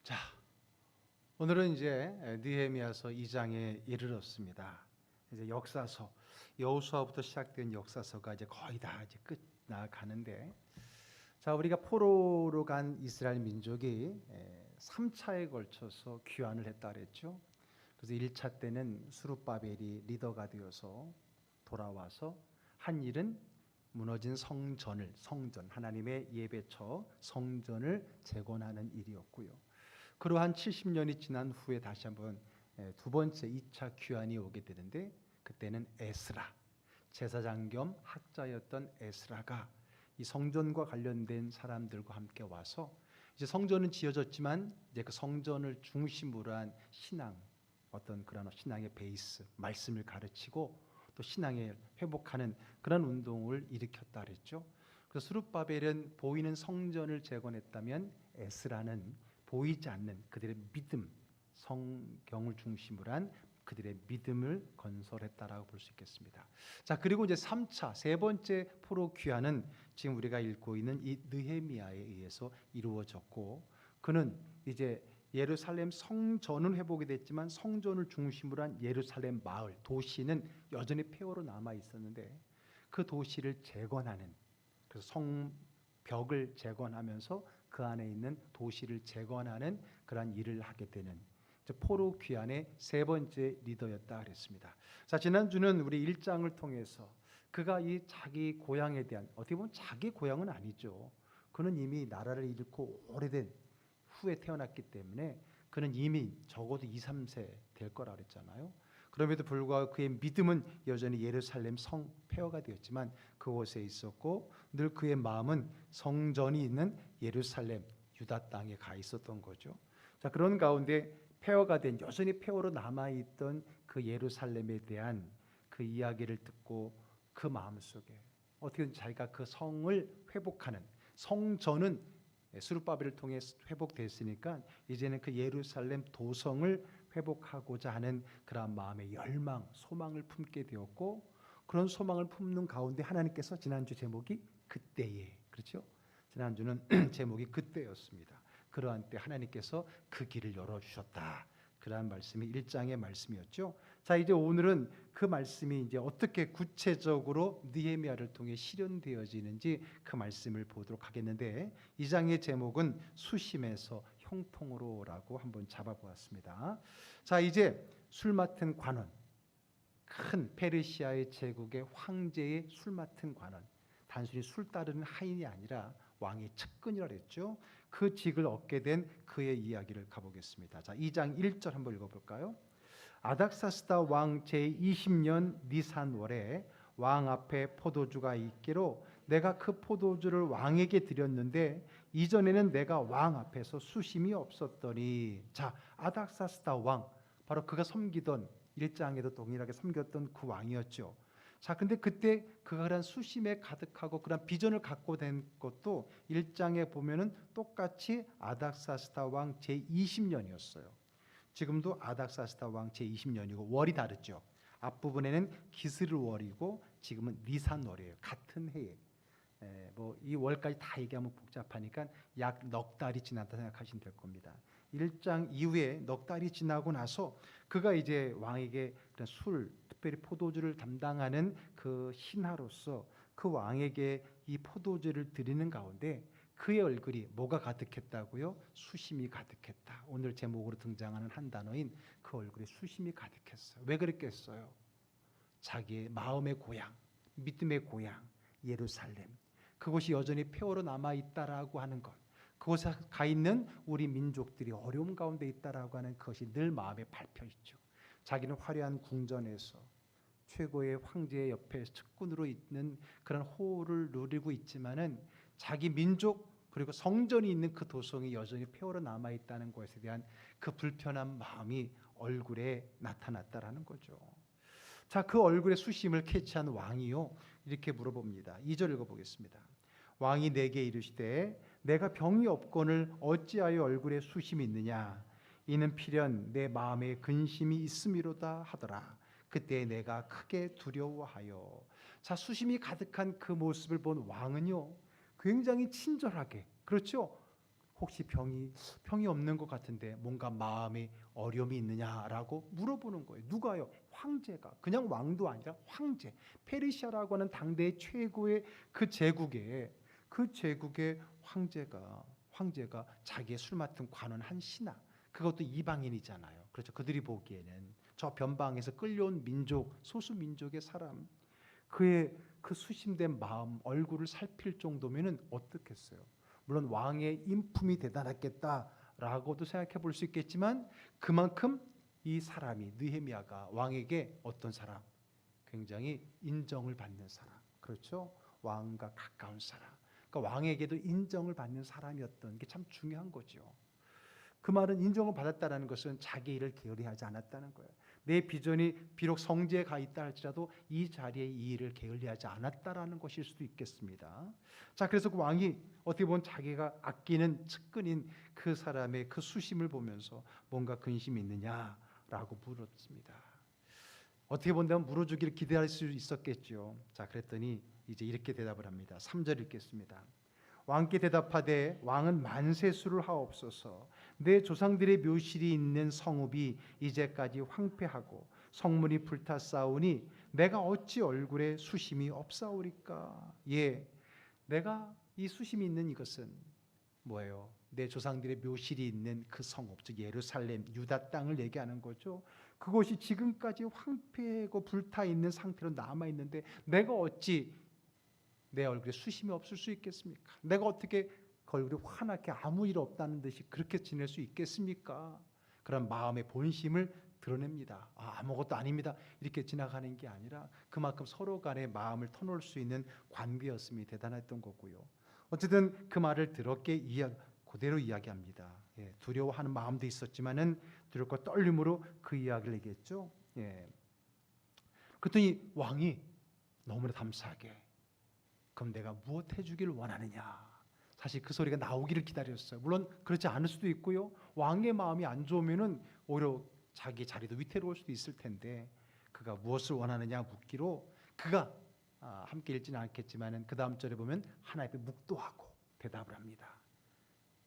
자, 오늘은 이제 느헤미야서 2장에 이르렀습니다. 이제 역사서 여호수아부터 시작된 역사서가 이제 거의 다 이제 끝나가는데, 자, 우리가 포로로 간 이스라엘 민족이 3차에 걸쳐서 귀환을 했다 그랬죠. 그래서 1차 때는 스룹바벨이 리더가 되어서 돌아와서 한 일은 무너진 성전 하나님의 예배처 성전을 재건하는 일이었고요. 그러한 70년이 지난 후에 다시 한번 두 번째 2차 귀환이 오게 되는데, 그때는 에스라, 제사장 겸 학자였던 에스라가 이 성전과 관련된 사람들과 함께 와서, 이제 성전은 지어졌지만 이제 그 성전을 중심으로 한 신앙, 어떤 그런 신앙의 베이스, 말씀을 가르치고 또 신앙을 회복하는 그런 운동을 일으켰다 그랬죠. 그래서 스룹바벨은 보이는 성전을 재건했다면, 에스라는 보이지 않는 그들의 믿음, 성경을 중심으로 한 그들의 믿음을 건설했다라고 볼 수 있겠습니다. 자, 그리고 이제 3차 세 번째 포로 귀환은 지금 우리가 읽고 있는 이 느헤미야에 의해서 이루어졌고, 그는 이제 예루살렘 성전은 회복이 됐지만 성전을 중심으로 한 예루살렘 마을, 도시는 여전히 폐허로 남아 있었는데, 그 도시를 재건하는, 그래서 성벽을 재건하면서 그 안에 있는 도시를 재건하는 그러한 일을 하게 되는 포로 귀환의 세 번째 리더였다 그랬습니다. 자, 지난주는 우리 1장을 통해서 그가 이 자기 고향에 대한, 어떻게 보면 자기 고향은 아니죠. 그는 이미 나라를 잃고 오래된 후에 태어났기 때문에 그는 이미 적어도 2, 3세 될 거라 그랬잖아요. 그럼에도 불구하고 그의 믿음은 여전히 예루살렘 성 폐허가 되었지만 그곳에 있었고, 늘 그의 마음은 성전이 있는 예루살렘 유다 땅에 가 있었던 거죠. 자, 그런 가운데 폐허가 된, 여전히 폐허로 남아있던 그 예루살렘에 대한 그 이야기를 듣고 그 마음속에 어떻게든 자기가 그 성을 회복하는, 성전은 스룹바벨을 통해 회복됐으니까 이제는 그 예루살렘 도성을 회복하고자 하는 그런 마음의 열망, 소망을 품게 되었고, 그런 소망을 품는 가운데 하나님께서, 지난주 제목이 그때에, 그렇죠? 지난주는 제목이 그때였습니다. 그러한 때 하나님께서 그 길을 열어주셨다. 그러한 말씀이 1장의 말씀이었죠. 자, 이제 오늘은 그 말씀이 이제 어떻게 구체적으로 느헤미야를 통해 실현되어지는지 그 말씀을 보도록 하겠는데, 2장의 제목은 수심에서 형통으로라고 한번 잡아보았습니다. 자, 이제 술 맡은 관원, 큰 페르시아의 제국의 황제의 술 맡은 관원, 단순히 술 따르는 하인이 아니라 왕의 측근이라 그랬죠. 그 직을 얻게 된 그의 이야기를 가보겠습니다. 자, 2장 1절 한번 읽어볼까요? 아닥사스다 왕 제20년 니산월에 왕 앞에 포도주가 있기로 내가 그 포도주를 왕에게 드렸는데, 이전에는 내가 왕 앞에서 수심이 없었더니. 자, 아닥사스다 왕, 바로 그가 섬기던, 1장에도 동일하게 섬겼던 그 왕이었죠. 자, 근데 그때 그가 그런 수심에 가득하고 그런 비전을 갖고 된 것도 1장에 보면은 똑같이 아닥사스다 왕 제20년이었어요. 지금도 아닥사스다 왕 제20년이고 월이 다르죠. 앞부분에는 기스르월이고 지금은 니산월이에요. 같은 해에. 뭐 이 월까지 다 얘기하면 복잡하니까 약 넉 달이 지났다 생각하시면 될 겁니다. 1장 이후에 넉 달이 지나고 나서 그가 이제 왕에게 그런 술, 특별히 포도주를 담당하는 그 신하로서 그 왕에게 이 포도주를 드리는 가운데 그의 얼굴이 뭐가 가득했다고요? 수심이 가득했다. 오늘 제목으로 등장하는 한 단어인 그 얼굴에 수심이 가득했어요. 왜 그랬겠어요? 자기의 마음의 고향, 믿음의 고향 예루살렘, 그곳이 여전히 폐허로 남아있다라고 하는 것, 그곳에 가 있는 우리 민족들이 어려움 가운데 있다라고 하는 것이 늘 마음에 밟혀 있죠. 자기는 화려한 궁전에서 최고의 황제의 옆에 측근으로 있는 그런 호를 누리고 있지만은 자기 민족, 그리고 성전이 있는 그 도성이 여전히 폐허로 남아있다는 것에 대한 그 불편한 마음이 얼굴에 나타났다라는 거죠. 자, 그 얼굴에 수심을 캐치한 왕이요, 이렇게 물어봅니다. 2절 읽어보겠습니다. 왕이 내게 이르시되 내가 병이 없거늘 어찌하여 얼굴에 수심이 있느냐? 이는 필연 내 마음에 근심이 있음이로다 하더라. 그때 내가 크게 두려워하여. 자, 수심이 가득한 그 모습을 본 왕은요, 굉장히 친절하게, 그렇죠? 혹시 병이 없는 것 같은데 뭔가 마음에 어려움이 있느냐라고 물어보는 거예요. 누가요? 황제가. 그냥 왕도 아니라 황제. 페르시아라고 하는 당대의 최고의 그 제국의 황제가 자기의 술 맡은 관원 한 신하, 그것도 이방인이잖아요. 그렇죠. 그들이 보기에는 저 변방에서 끌려온 민족, 소수 민족의 사람, 그의 그 수심된 마음, 얼굴을 살필 정도면은 어떻겠어요? 물론 왕의 인품이 대단했겠다라고도 생각해 볼 수 있겠지만, 그만큼 이 사람이, 느헤미야가 왕에게 어떤 사람? 굉장히 인정을 받는 사람. 그렇죠? 왕과 가까운 사람. 그러니까 왕에게도 인정을 받는 사람이었던 게 참 중요한 거죠. 그 말은 인정을 받았다는 것은 자기 일을 게을리하지 않았다는 거예요. 내 비전이 비록 성지에 가 있다 할지라도 이 자리에 이 일을 게을리하지 않았다라는 것일 수도 있겠습니다. 자, 그래서 그 왕이 어떻게 보면 자기가 아끼는 측근인 그 사람의 그 수심을 보면서 뭔가 근심이 있느냐라고 물었습니다. 어떻게 본다면 물어주기를 기대할 수 있었겠죠. 자, 그랬더니 이제 이렇게 대답을 합니다. 3절 읽겠습니다. 왕께 대답하되 왕은 만세수를 하옵소서. 내 조상들의 묘실이 있는 성읍이 이제까지 황폐하고 성문이 불탔사오니 내가 어찌 얼굴에 수심이 없사오리까. 예, 내가 이 수심이 있는 이것은 뭐예요? 내 조상들의 묘실이 있는 그 성읍, 즉 예루살렘, 유다 땅을 얘기하는 거죠. 그것이 지금까지 황폐하고 불타 있는 상태로 남아 있는데 내가 어찌 내 얼굴에 수심이 없을 수 있겠습니까? 내가 어떻게 그 얼굴이 환하게 아무 일 없다는 듯이 그렇게 지낼 수 있겠습니까? 그런 마음의 본심을 드러냅니다. 아무것도 아닙니다. 이렇게 지나가는 게 아니라 그만큼 서로 간의 마음을 터놓을 수 있는 관계였음이 대단했던 거고요. 어쨌든 그 말을 들었게 그대로 이야기합니다. 예, 두려워하는 마음도 있었지만은 두렵고 떨림으로 그 이야기를 얘기했죠. 예. 그랬더니 왕이 너무나 감사하게, 그럼 내가 무엇 해주길 원하느냐? 사실 그 소리가 나오기를 기다렸어요. 물론 그렇지 않을 수도 있고요. 왕의 마음이 안 좋으면은 오히려 자기 자리도 위태로울 수도 있을 텐데, 그가 무엇을 원하느냐 묻기로 그가 함께 읽지는 않겠지만은 그 다음 절에 보면 하나님 앞에 묵도하고 대답을 합니다.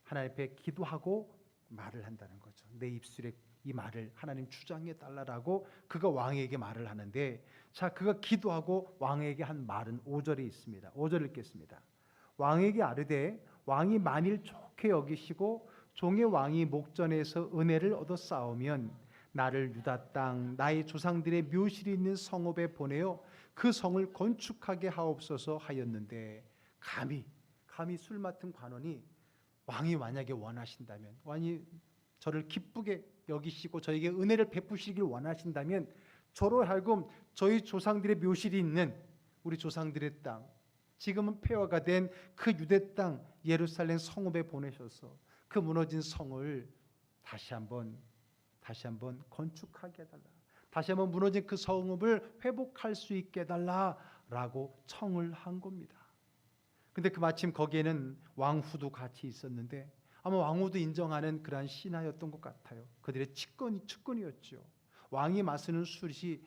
하나님 앞에 기도하고 말을 한다는 거죠. 내 입술에 이 말을 하나님 주장해 달라라고 그가 왕에게 말을 하는데, 자, 그가 기도하고 왕에게 한 말은 5절에 있습니다. 5절 읽겠습니다. 왕에게 아뢰되 왕이 만일 좋게 여기시고 종의 왕이 목전에서 은혜를 얻어 싸우면 나를 유다 땅 나의 조상들의 묘실이 있는 성읍에 보내어 그 성을 건축하게 하옵소서 하였는데, 감히 술 맡은 관원이 왕이 만약에 원하신다면, 왕이 저를 기쁘게 여기시고 저에게 은혜를 베푸시길 원하신다면 저로 하여금 저희 조상들의 묘실이 있는 우리 조상들의 땅, 지금은 폐허가 된 그 유대 땅 예루살렘 성읍에 보내셔서 그 무너진 성을 다시 한번 건축하게 해달라, 다시 한번 무너진 그 성읍을 회복할 수 있게 해달라라고 청을 한 겁니다. 근데 그 마침 거기에는 왕후도 같이 있었는데 아마 왕후도 인정하는 그러한 신하였던 것 같아요. 그들의 측근이었죠. 왕이 마시는 술이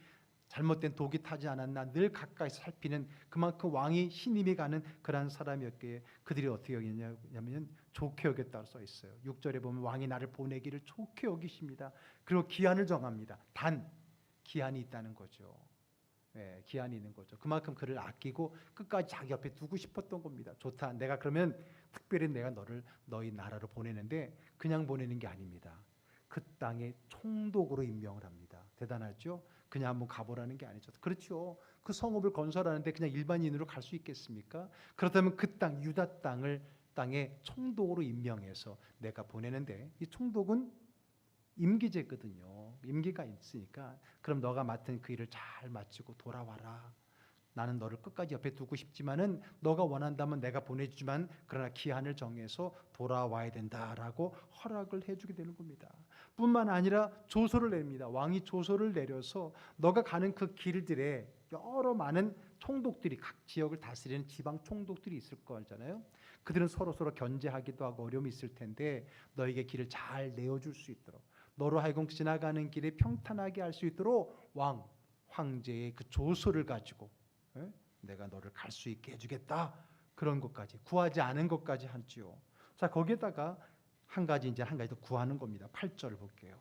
잘못된 독이 타지 않았나 늘 가까이 살피는, 그만큼 왕이 신임이 가는 그러한 사람이었기에 그들이 어떻게 여기냐면 좋게 여겼다고 써 있어요. 6절에 보면 왕이 나를 보내기를 좋게 여기십니다. 그리고 기한을 정합니다. 단 기한이 있다는 거죠. 예, 기한이 있는 거죠. 그만큼 그를 아끼고 끝까지 자기 옆에 두고 싶었던 겁니다. 좋다. 내가 그러면 특별히 내가 너희 나라로 보내는데 그냥 보내는 게 아닙니다. 그 땅에 총독으로 임명을 합니다. 대단하죠? 그냥 한번 가보라는 게 아니죠. 그렇죠. 그 성읍을 건설하는데 그냥 일반인으로 갈 수 있겠습니까? 그렇다면 그 땅, 유다 땅에 총독으로 임명해서 내가 보내는데, 이 총독은 임기제거든요. 임기가 있으니까 그럼 너가 맡은 그 일을 잘 마치고 돌아와라. 나는 너를 끝까지 옆에 두고 싶지만은 너가 원한다면 내가 보내주지만 그러나 기한을 정해서 돌아와야 된다라고 허락을 해주게 되는 겁니다. 뿐만 아니라 조서를 냅니다. 왕이 조서를 내려서 너가 가는 그 길들에 여러 많은 총독들이, 각 지역을 다스리는 지방 총독들이 있을 거잖아요. 그들은 서로 견제하기도 하고 어려움이 있을 텐데 너에게 길을 잘 내어줄 수 있도록, 너로 하여금 지나가는 길에 평탄하게 할 수 있도록 황제의 그 조서를 가지고 내가 너를 갈 수 있게 해주겠다. 그런 것까지, 구하지 않은 것까지 하지요. 자, 거기에다가 한 가지 더 구하는 겁니다. 8절을 볼게요.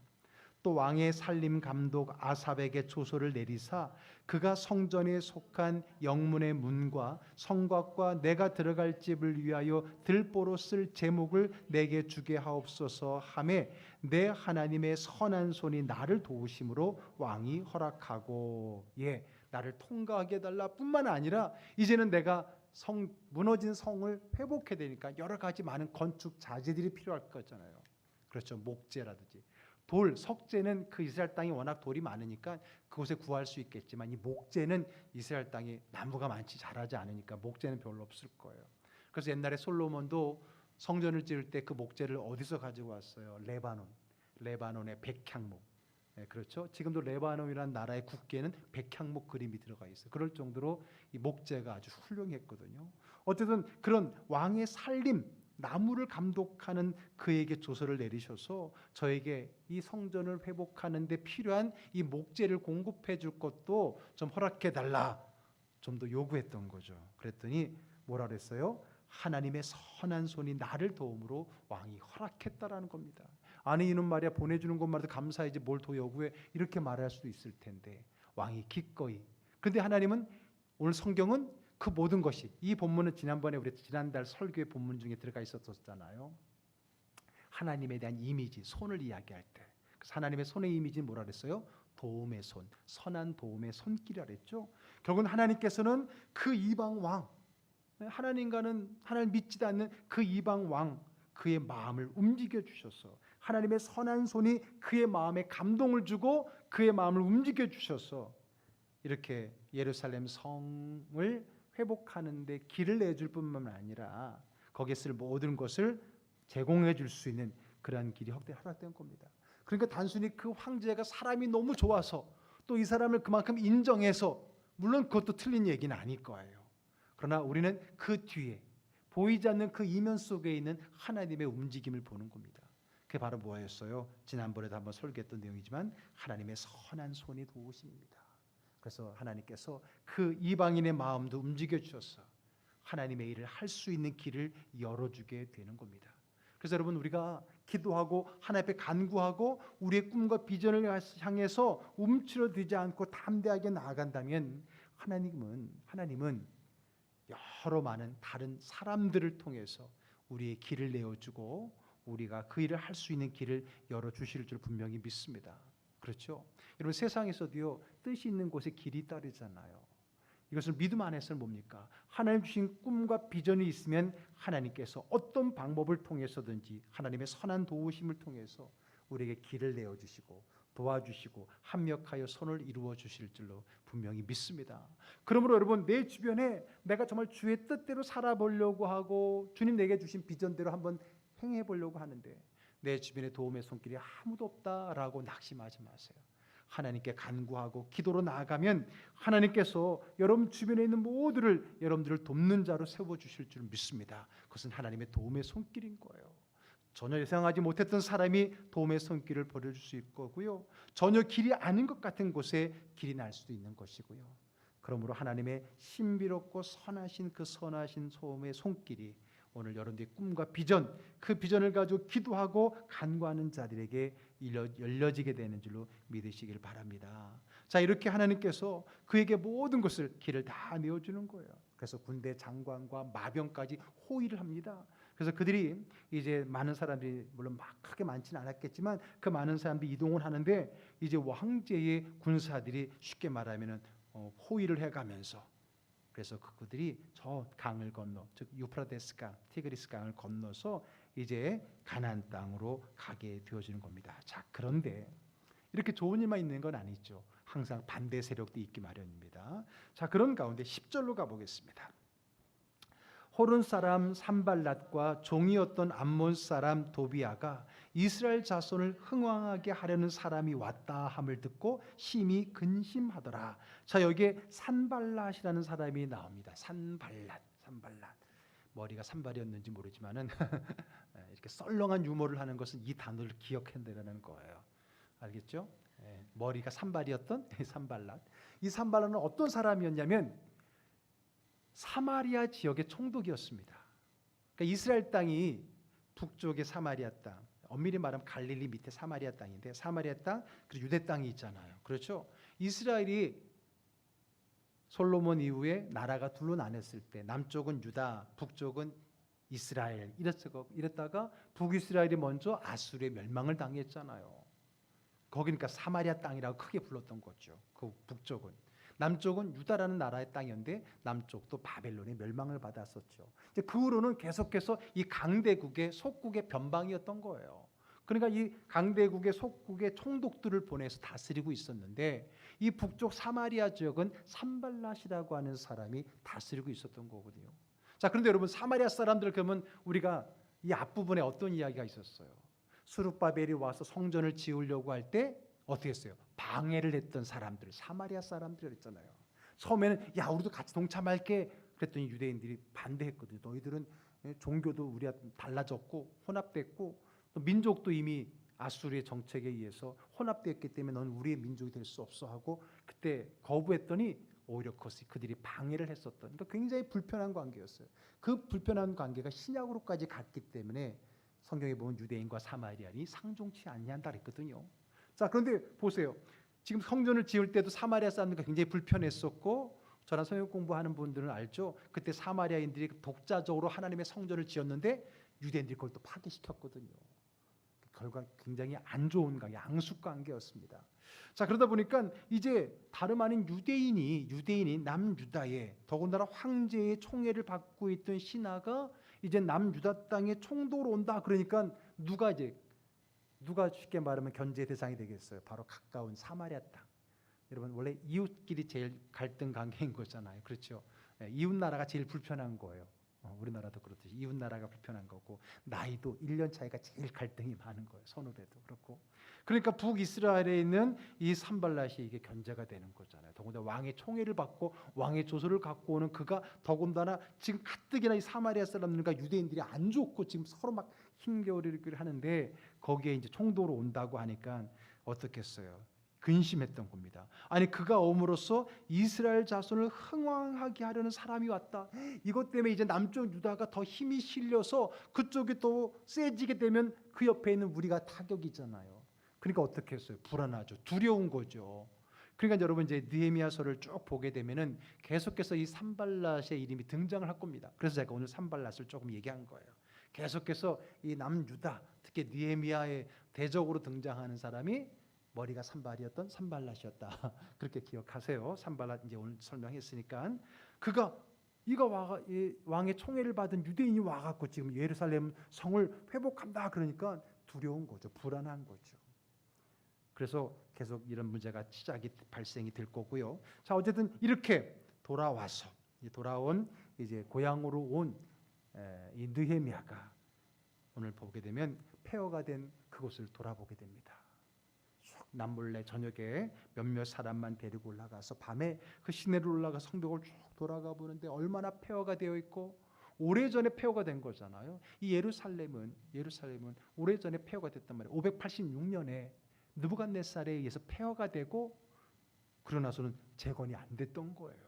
또 왕의 살림 감독 아삽에게 조서를 내리사 그가 성전에 속한 영문의 문과 성곽과 내가 들어갈 집을 위하여 들보로 쓸 제목을 내게 주게 하옵소서 하매 내 하나님의 선한 손이 나를 도우심으로 왕이 허락하고 나를 통과하게 해달라 뿐만 아니라 이제는 내가 무너진 성을 회복해야 되니까 여러 가지 많은 건축 자재들이 필요할 거잖아요. 그렇죠. 목재라든지 돌, 석재는 그 이스라엘 땅이 워낙 돌이 많으니까 그곳에 구할 수 있겠지만 이 목재는 이스라엘 땅에 나무가 많지 자라지 않으니까 목재는 별로 없을 거예요. 그래서 옛날에 솔로몬도 성전을 지을 때 그 목재를 어디서 가지고 왔어요? 레바논의 백향목. 그렇죠. 지금도 레바논이라는 나라의 국기에는 백향목 그림이 들어가 있어요. 그럴 정도로 이 목재가 아주 훌륭했거든요. 어쨌든 그런 왕의 살림, 나무를 감독하는 그에게 조서를 내리셔서 저에게 이 성전을 회복하는 데 필요한 이 목재를 공급해 줄 것도 좀 허락해 달라 좀 더 요구했던 거죠. 그랬더니 뭐라 그랬어요? 하나님의 선한 손이 나를 도움으로 왕이 허락했다라는 겁니다. 아니 이놈 말이야 보내주는 것만으로도 감사하지 뭘 더 요구해 이렇게 말할 수도 있을 텐데 왕이 기꺼이. 그런데 하나님은 오늘 성경은 그 모든 것이 이 본문은 지난번에 우리 지난달 설교의 본문 중에 들어가 있었잖아요. 하나님에 대한 이미지, 손을 이야기할 때 그래서 하나님의 손의 이미지는 뭐라 그랬어요? 도움의 손, 선한 도움의 손길이라 그랬죠. 결국은 하나님께서는 그 이방 왕, 하나님과는 하나님 믿지도 않는 그 이방 왕 그의 마음을 움직여 주셔서 하나님의 선한 손이 그의 마음에 감동을 주고 그의 마음을 움직여 주셔서 이렇게 예루살렘 성을 회복하는 데 길을 내줄 뿐만 아니라 거기에 쓸 모든 것을 제공해 줄 수 있는 그러한 길이 허락된 겁니다. 그러니까 단순히 그 황제가 사람이 너무 좋아서 또 이 사람을 그만큼 인정해서 물론 그것도 틀린 얘기는 아닐 거예요. 그러나 우리는 그 뒤에 보이지 않는 그 이면 속에 있는 하나님의 움직임을 보는 겁니다. 그게 바로 뭐였어요? 지난번에도 한번 설교했던 내용이지만 하나님의 선한 손이 도우심입니다. 그래서 하나님께서 그 이방인의 마음도 움직여 주셔서 하나님의 일을 할 수 있는 길을 열어주게 되는 겁니다. 그래서 여러분 우리가 기도하고 하나님 앞에 간구하고 우리의 꿈과 비전을 향해서 움츠러들지 않고 담대하게 나아간다면 하나님은 여러 많은 다른 사람들을 통해서 우리의 길을 내어주고 우리가 그 일을 할 수 있는 길을 열어주실 줄 분명히 믿습니다. 그렇죠? 여러분 세상에서도요 뜻이 있는 곳에 길이 따르잖아요. 이것을 믿음 안에서는 뭡니까? 하나님 주신 꿈과 비전이 있으면 하나님께서 어떤 방법을 통해서든지 하나님의 선한 도우심을 통해서 우리에게 길을 내어주시고 도와주시고 합력하여 선을 이루어 주실 줄로 분명히 믿습니다. 그러므로 여러분 내 주변에 내가 정말 주의 뜻대로 살아보려고 하고 주님 내게 주신 비전대로 한번 행해 보려고 하는데 내 주변에 도움의 손길이 아무도 없다라고 낙심하지 마세요. 하나님께 간구하고 기도로 나아가면 하나님께서 여러분 주변에 있는 모두를 여러분들을 돕는 자로 세워주실 줄 믿습니다. 그것은 하나님의 도움의 손길인 거예요. 전혀 예상하지 못했던 사람이 도움의 손길을 벌여줄 수 있을 거고요. 전혀 길이 아닌 것 같은 곳에 길이 날 수도 있는 것이고요. 그러므로 하나님의 신비롭고 선하신 그 선하신 도움의 손길이 오늘 여러분들의 꿈과 비전, 그 비전을 가지고 기도하고 간구하는 자들에게 열려지게 되는 줄로 믿으시길 바랍니다. 자, 이렇게 하나님께서 그에게 모든 것을 길을 다 내어주는 거예요. 그래서 군대 장관과 마병까지 호위를 합니다. 그래서 그들이 이제 많은 사람들이 물론 막 크게 많지는 않았겠지만 그 많은 사람들이 이동을 하는데 이제 황제의 군사들이 쉽게 말하면은 호위를 해가면서 그래서 그들이 저 강을 건너 즉 유프라데스 강, 티그리스 강을 건너서 이제 가나안 땅으로 가게 되어지는 겁니다. 자, 그런데 이렇게 좋은 일만 있는 건 아니죠. 항상 반대 세력도 있기 마련입니다. 자, 그런 가운데 10절로 가보겠습니다. 호른 사람 산발랏과 종이었던 암몬 사람 도비아가 이스라엘 자손을 흥왕하게 하려는 사람이 왔다 함을 듣고 심히 근심하더라. 자, 여기에 산발랏이라는 사람이 나옵니다. 산발랏. 머리가 산발이었는지 모르지만은 이렇게 썰렁한 유머를 하는 것은 이 단어를 기억한다는 거예요. 알겠죠? 머리가 산발이었던 산발랏. 이 산발랏은 어떤 사람이었냐면 사마리아 지역의 총독이었습니다. 그러니까 이스라엘 땅이 북쪽의 사마리아 땅, 엄밀히 말하면 갈릴리 밑에 사마리아 땅인데 사마리아 땅 그리고 유대 땅이 있잖아요. 그렇죠? 이스라엘이 솔로몬 이후에 나라가 둘로 나눴을 때 남쪽은 유다, 북쪽은 이스라엘 이랬다가 북이스라엘이 먼저 아수르의 멸망을 당했잖아요. 거기니까 사마리아 땅이라고 크게 불렀던 거죠. 그 북쪽은. 남쪽은 유다라는 나라의 땅이었는데 남쪽도 바벨론의 멸망을 받았었죠. 이제 그 후로는 계속해서 이 강대국의 속국의 변방이었던 거예요. 그러니까 이 강대국의 속국의 총독들을 보내서 다스리고 있었는데 이 북쪽 사마리아 지역은 산발랏이라고 하는 사람이 다스리고 있었던 거거든요. 자, 그런데 여러분 사마리아 사람들 그러면 우리가 이 앞부분에 어떤 이야기가 있었어요? 스룹바벨이 와서 성전을 지으려고 할 때 어떻게 했어요? 방해를 했던 사람들, 사마리아 사람들이었잖아요. 처음에는 야 우리도 같이 동참할게 그랬더니 유대인들이 반대했거든요. 너희들은 종교도 우리와 달라졌고 혼합됐고 또 민족도 이미 아수르의 정책에 의해서 혼합됐기 때문에 너는 우리의 민족이 될 수 없어 하고 그때 거부했더니 오히려 그들이 방해를 했었던 그러니까 굉장히 불편한 관계였어요. 그 불편한 관계가 신약으로까지 갔기 때문에 성경에 보면 유대인과 사마리아인이 상종치 아니한다 그랬거든요. 자, 그런데 보세요. 지금 성전을 지을 때도 사마리아 사람들과 굉장히 불편했었고 저랑 성경 공부하는 분들은 알죠. 그때 사마리아인들이 독자적으로 하나님의 성전을 지었는데 유대인들이 그걸 또 파괴시켰거든요. 결과 굉장히 안 좋은 관계, 양수 관계였습니다. 자, 그러다 보니까 이제 다름 아닌 유대인이 남유다의 더군다나 황제의 총애를 받고 있던 신하가 이제 남유다 땅에 총독으로 온다. 그러니까 누가 쉽게 말하면 견제 대상이 되겠어요? 바로 가까운 사마리아 땅. 여러분 원래 이웃끼리 제일 갈등 관계인 거잖아요. 그렇죠? 이웃 나라가 제일 불편한 거예요. 우리나라도 그렇듯이 이웃 나라가 불편한 거고 나이도 1년 차이가 제일 갈등이 많은 거예요. 선후배도 그렇고. 그러니까 북이스라엘에 있는 이 산발랏이 이게 견제가 되는 거잖아요. 더군다나 왕의 총애를 받고 왕의 조서를 갖고 오는 그가 더군다나 지금 가뜩이나 이 사마리아 사람들과 유대인들이 안 좋고 지금 서로 막 힘겨루기를 하는데 거기에 이제 총독으로 온다고 하니까 어떻겠어요? 근심했던 겁니다. 아니 그가 옴으로써 이스라엘 자손을 흥왕하게 하려는 사람이 왔다. 이것 때문에 이제 남쪽 유다가 더 힘이 실려서 그쪽이 또 세지게 되면 그 옆에 있는 우리가 타격이잖아요. 그러니까 어떻게 했어요? 불안하죠. 두려운 거죠. 그러니까 여러분 이제 느헤미야서를 쭉 보게 되면은 계속해서 이 산발랏의 이름이 등장을 할 겁니다. 그래서 제가 오늘 산발랏을 조금 얘기한 거예요. 계속해서 이 남유다 특히 느헤미야의 대적으로 등장하는 사람이 머리가 산발이었던 산발랏이었다. 그렇게 기억하세요. 산발랏 이제 오늘 설명했으니까 이가 왕의 총애를 받은 유대인이 와갖고 지금 예루살렘 성을 회복한다. 그러니까 두려운 거죠. 불안한 거죠. 그래서 계속 이런 문제가 발생이 될 거고요. 자, 어쨌든 이렇게 돌아온 이제 고향으로 온 이 느헤미야가 오늘 보게 되면 폐허가 된 그곳을 돌아보게 됩니다. 남몰래 저녁에 몇몇 사람만 데리고 올라가서 밤에 그 시내로 올라가 성벽을 쭉 돌아가 보는데 얼마나 폐허가 되어 있고 오래전에 폐허가 된 거잖아요. 이 예루살렘은 오래전에 폐허가 됐단 말이에요. 586년에 느부갓네살에 의해서 폐허가 되고 그러나서는 재건이 안 됐던 거예요.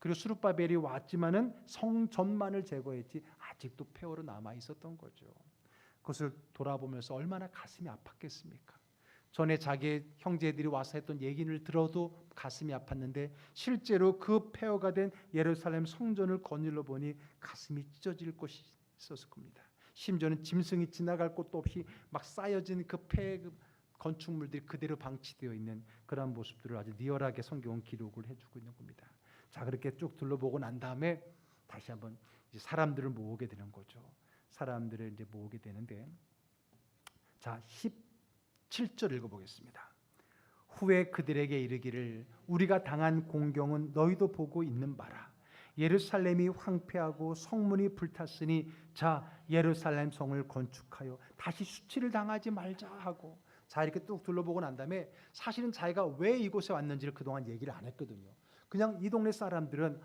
그리고 스룹바벨이 왔지만은 성전만을 제거했지 아직도 폐허로 남아 있었던 거죠. 그것을 돌아보면서 얼마나 가슴이 아팠겠습니까? 전에 자기 형제들이 와서 했던 얘기를 들어도 가슴이 아팠는데 실제로 그 폐허가 된 예루살렘 성전을 거닐러 보니 가슴이 찢어질 것이 있었을 겁니다. 심지어는 짐승이 지나갈 곳도 없이 막 쌓여진 그 폐 건축물들이 그대로 방치되어 있는 그런 모습들을 아주 리얼하게 성경은 기록을 해주고 있는 겁니다. 자, 그렇게 쭉 둘러보고 난 다음에 다시 한번 이제 사람들을 모으게 되는 거죠. 사람들을 이제 모으게 되는데 자 17절 읽어보겠습니다. 후에 그들에게 이르기를 우리가 당한 공경은 너희도 보고 있는 바라. 예루살렘이 황폐하고 성문이 불탔으니 자 예루살렘 성을 건축하여 다시 수치를 당하지 말자 하고 자 이렇게 쭉 둘러보고 난 다음에 사실은 자기가 왜 이곳에 왔는지를 그동안 얘기를 안 했거든요. 그냥 이 동네 사람들은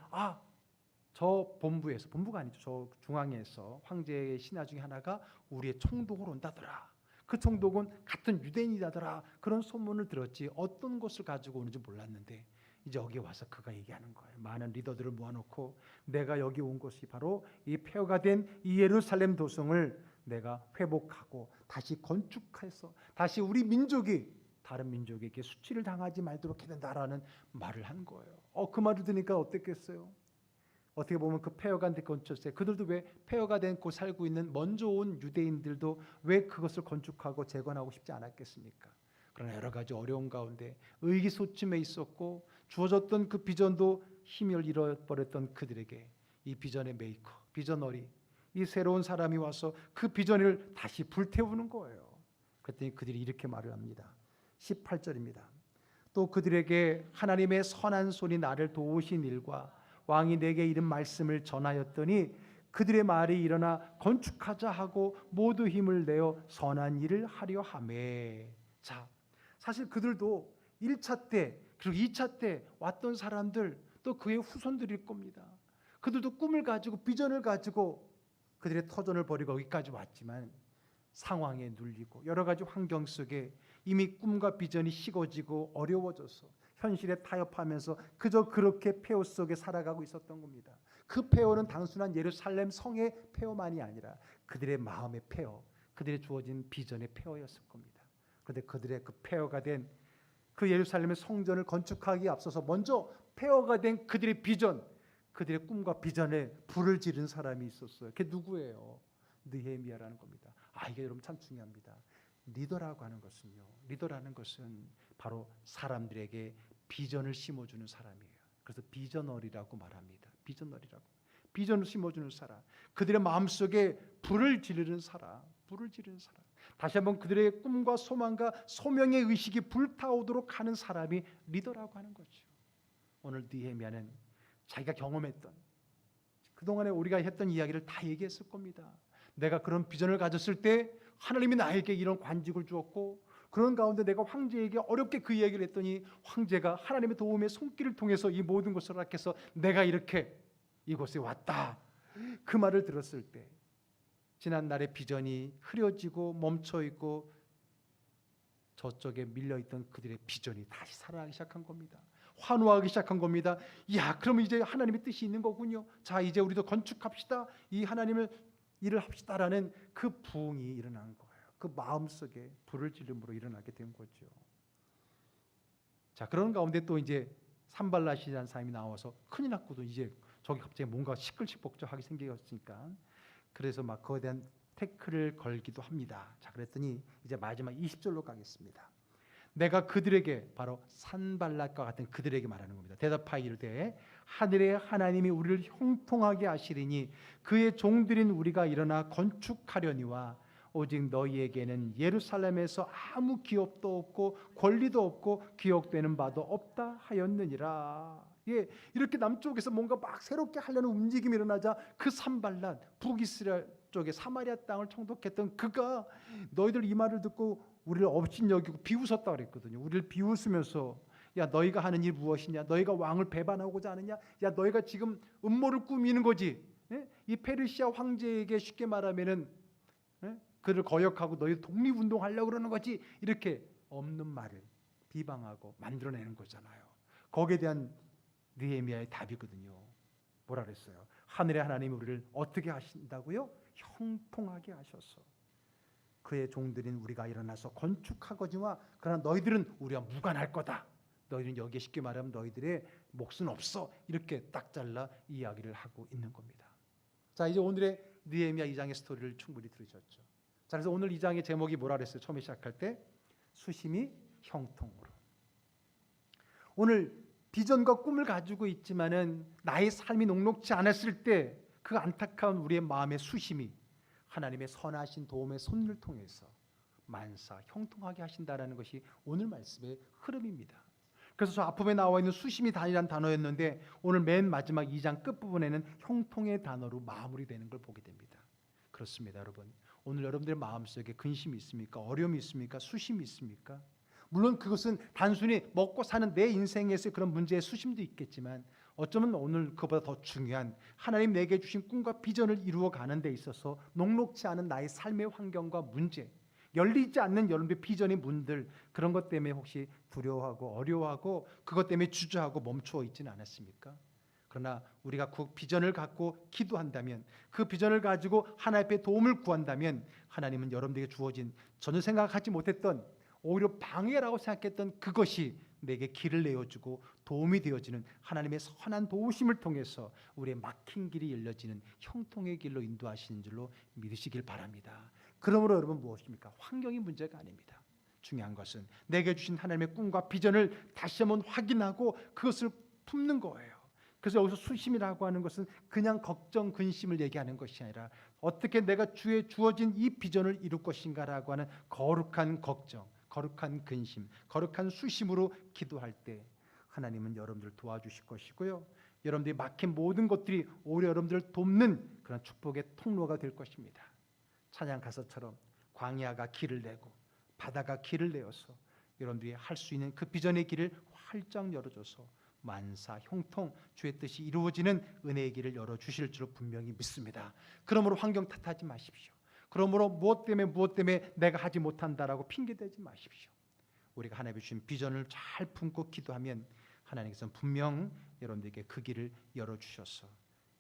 저 본부가 아니죠. 저 중앙에서 황제의 신하 중에 하나가 우리의 총독으로 온다더라. 그 총독은 같은 유대인이라더라. 그런 소문을 들었지 어떤 것을 가지고 오는지 몰랐는데 이제 여기 와서 그가 얘기하는 거예요. 많은 리더들을 모아놓고 내가 여기 온 것이 바로 이 폐허가 된 이 예루살렘 도성을 내가 회복하고 다시 건축해서 다시 우리 민족이 다른 민족에게 수치를 당하지 말도록 해야 된다라는 말을 한 거예요. 그 말을 들으니까 어땠겠어요? 어떻게 보면 그 폐허가 된 건축세, 그들도 왜 폐허가 된 곳 살고 있는 먼저 온 유대인들도 왜 그것을 건축하고 재건하고 싶지 않았겠습니까? 그러나 여러 가지 어려운 가운데 의기소침해 있었고 주어졌던 그 비전도 힘을 잃어버렸던 그들에게 이 비전의 메이커, 비전너리, 이 새로운 사람이 와서 그 비전을 다시 불태우는 거예요. 그랬더니 그들이 이렇게 말을 합니다. 18절입니다. 또 그들에게 하나님의 선한 손이 나를 도우신 일과 왕이 내게 이른 말씀을 전하였더니 그들의 말이 일어나 건축하자 하고 모두 힘을 내어 선한 일을 하려 하매. 자, 사실 그들도 1차 때 그리고 2차 때 왔던 사람들 또 그의 후손들일 겁니다. 그들도 꿈을 가지고 비전을 가지고 그들의 터전을 벌이고 여기까지 왔지만 상황에 눌리고 여러 가지 환경 속에 이미 꿈과 비전이 식어지고 어려워져서 현실에 타협하면서 그저 그렇게 폐허 속에 살아가고 있었던 겁니다. 그 폐허는 단순한 예루살렘 성의 폐허만이 아니라 그들의 마음의 폐허, 그들의 주어진 비전의 폐허였을 겁니다. 그런데 그들의 그 폐허가 된 그 예루살렘의 성전을 건축하기에 앞서서 먼저 폐허가 된 그들의 비전, 그들의 꿈과 비전에 불을 지른 사람이 있었어요. 그게 누구예요? 느헤미야라는 겁니다. 이게 여러분 참 중요합니다. 리더라고 하는 것은요, 리더라는 것은 바로 사람들에게 비전을 심어주는 사람이에요. 그래서 비전너리라고 말합니다. 비전너리라고. 비전을 심어주는 사람, 그들의 마음속에 불을 지르는 사람, 불을 지르는 사람. 다시 한번 그들의 꿈과 소망과 소명의 의식이 불타오도록 하는 사람이 리더라고 하는 거죠. 오늘 느헤미야는 자기가 경험했던 그동안에 우리가 했던 이야기를 다 얘기했을 겁니다. 내가 그런 비전을 가졌을 때 하나님이 나에게 이런 관직을 주었고 그런 가운데 내가 황제에게 어렵게 그 이야기를 했더니 황제가 하나님의 도움의 손길을 통해서 이 모든 것을 허락해서 내가 이렇게 이곳에 왔다. 그 말을 들었을 때 지난날의 비전이 흐려지고 멈춰있고 저쪽에 밀려있던 그들의 비전이 다시 살아나기 시작한 겁니다. 환호하기 시작한 겁니다. 그러면 이제 하나님의 뜻이 있는 거군요. 자, 이제 우리도 건축합시다. 이 하나님을 일을 합시다라는 그 부흥이 일어난 거예요. 그 마음속에 불을 지름으로 일어나게 된 거죠. 자, 그런 가운데 또 이제 산발랏이라는 사람이 나와서 큰일 났거든. 이제 저기 갑자기 뭔가 시끌시끌하게 생겼으니까. 그래서 막 그거에 대한 태클을 걸기도 합니다. 자, 그랬더니 이제 마지막 20절로 가겠습니다. 내가 그들에게, 바로 산발랏과 같은 그들에게 말하는 겁니다. 대답하여 이르되 하늘의 하나님이 우리를 형통하게 하시리니 그의 종들인 우리가 일어나 건축하려니와 오직 너희에게는 예루살렘에서 아무 기업도 없고 권리도 없고 기억되는 바도 없다 하였느니라. 이렇게 남쪽에서 뭔가 막 새롭게 하려는 움직임이 일어나자 그 산발랏, 북이스라엘 쪽에 사마리아 땅을 총독했던 그가 너희들 이 말을 듣고 우리를 업신여기고 비웃었다 그랬거든요. 우리를 비웃으면서 너희가 하는 일 무엇이냐? 너희가 왕을 배반하고자 하느냐? 너희가 지금 음모를 꾸미는 거지. 이 페르시아 황제에게 쉽게 말하면은 그를 거역하고 너희 독립운동하려고 그러는 거지. 이렇게 없는 말을 비방하고 만들어내는 거잖아요. 거기에 대한 느헤미야의 답이거든요. 뭐라 그랬어요? 하늘의 하나님이 우리를 어떻게 하신다고요? 형통하게 하셔서 그의 종들인 우리가 일어나서 건축하거니와 그러나 너희들은 우리와 무관할 거다. 너희는 여기에 쉽게 말하면 너희들의 몫은 없어. 이렇게 딱 잘라 이야기를 하고 있는 겁니다. 자, 이제 오늘의 느헤미야 2장의 스토리를 충분히 들으셨죠. 자, 그래서 오늘 2장의 제목이 뭐라 그랬어요? 처음에 시작할 때 수심이 형통으로. 오늘 비전과 꿈을 가지고 있지만은 나의 삶이 녹록지 않았을 때 그 안타까운 우리의 마음의 수심이 하나님의 선하신 도움의 손을 통해서 만사 형통하게 하신다라는 것이 오늘 말씀의 흐름입니다. 그래서 저 앞부분에 나와 있는 수심이 단이라는 단어였는데 오늘 맨 마지막 2장 끝부분에는 형통의 단어로 마무리되는 걸 보게 됩니다. 그렇습니다, 여러분. 오늘 여러분들의 마음속에 근심이 있습니까? 어려움이 있습니까? 수심이 있습니까? 물론 그것은 단순히 먹고 사는 내 인생에서의 그런 문제의 수심도 있겠지만 어쩌면 오늘 그보다 더 중요한 하나님 내게 주신 꿈과 비전을 이루어 가는 데 있어서 녹록지 않은 나의 삶의 환경과 문제, 열리지 않는 여러분의 비전의 문들, 그런 것 때문에 혹시 두려워하고 어려워하고 그것 때문에 주저하고 멈추어 있지는 않았습니까? 그러나 우리가 그 비전을 갖고 기도한다면, 그 비전을 가지고 하나님 앞에 도움을 구한다면 하나님은 여러분들에게 주어진 전혀 생각하지 못했던, 오히려 방해라고 생각했던 그것이 내게 길을 내어주고 도움이 되어지는 하나님의 선한 도우심을 통해서 우리의 막힌 길이 열려지는 형통의 길로 인도하시는 줄로 믿으시길 바랍니다. 그러므로 여러분, 무엇입니까? 환경이 문제가 아닙니다. 중요한 것은 내게 주신 하나님의 꿈과 비전을 다시 한번 확인하고 그것을 품는 거예요. 그래서 여기서 수심이라고 하는 것은 그냥 걱정, 근심을 얘기하는 것이 아니라 어떻게 내가 주의 주어진 이 비전을 이룰 것인가라고 하는 거룩한 걱정, 거룩한 근심, 거룩한 수심으로 기도할 때 하나님은 여러분들을 도와주실 것이고요. 여러분들이 막힌 모든 것들이 오히려 여러분들을 돕는 그런 축복의 통로가 될 것입니다. 찬양 가사처럼 광야가 길을 내고 바다가 길을 내어서 여러분들이 할 수 있는 그 비전의 길을 활짝 열어줘서 만사 형통 주의 뜻이 이루어지는 은혜의 길을 열어주실 줄로 분명히 믿습니다. 그러므로 환경 탓하지 마십시오. 그러므로 무엇 때문에 내가 하지 못한다라고 핑계대지 마십시오. 우리가 하나님이 주신 비전을 잘 품고 기도하면 하나님께서는 분명 여러분들에게 그 길을 열어주셔서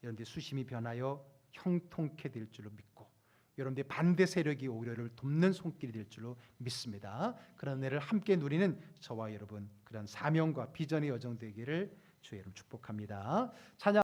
여러분들의 수심이 변하여 형통케 될 줄로 믿고 여러분들의 반대 세력이 오히려를 돕는 손길이 될 줄로 믿습니다. 그런 은혜를 함께 누리는 저와 여러분, 그런 사명과 비전의 여정 되기를 주의 이름 축복합니다. 찬양